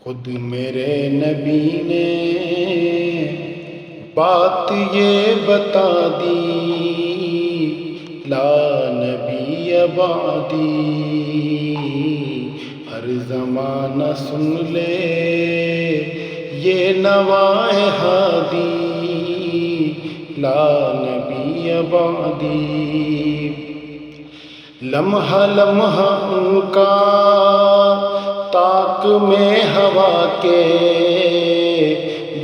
خود میرے نبی نے بات یہ بتا دی، لا نبی بعدی، ہر زمانہ سن لے یہ نوائے ہادی، لا نبی بعدی۔ لمحہ لمحہ ان کا طاق میں ہوا کے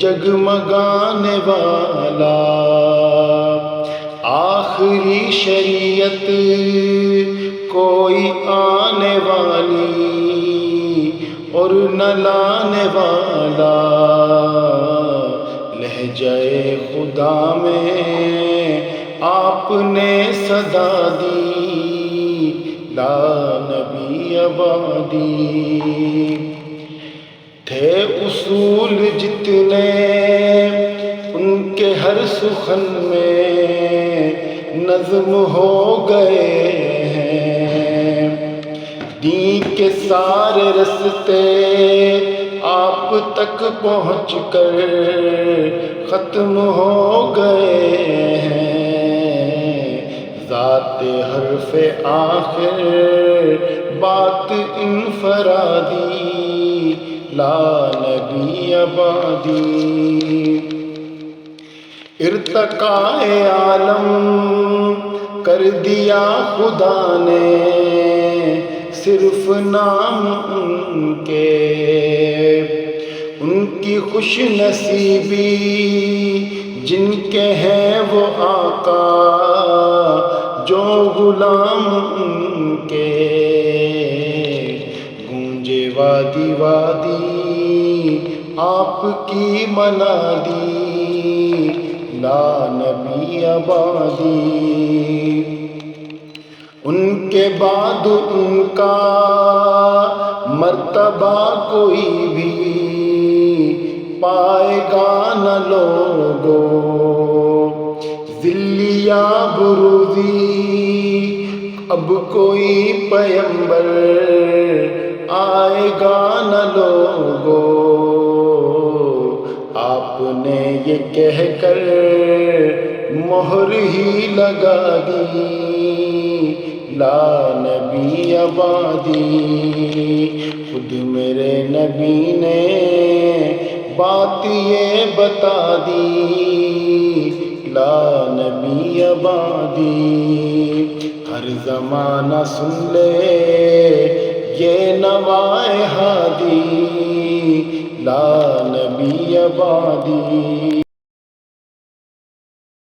جگمگانے والا، آخری شریعت کوئی آنے والی اور نہ لانے والا، لہجۂ خدا میں آپ نے صدا دی، لا نبی بعدی۔ تھے اصول جتنے ان کے ہر سخن میں نظم ہو گئے ہیں، دین کے سارے رستے آپ تک پہنچ کر ختم ہو گئے ہیں، ذات حرف آخر بات انفرادی، لا نبی بعدی۔ ارتقاء عالم کر دیا خدا نے صرف نام ان کے، ان کی خوش نصیبی جن کے ہیں وہ آقا جو غلام ان کے، گونجے وادی وادی آپ کی منادی، لا نبی بعدی۔ ان کے بعد ان کا مرتبہ کوئی بھی پائے گا نہ لوگو، ذلی یا بروزی اب کوئی پیمبر آئے گا نہ لوگو، آپ نے یہ کہہ کر مہر ہی لگا دی، لا نبی بعدی۔ خود میرے نبی نے بات یہ بتا دی، لا نبی بعدی، ہر زمانہ سن لے یہ نوائے ہادی، لا نبی بعدی۔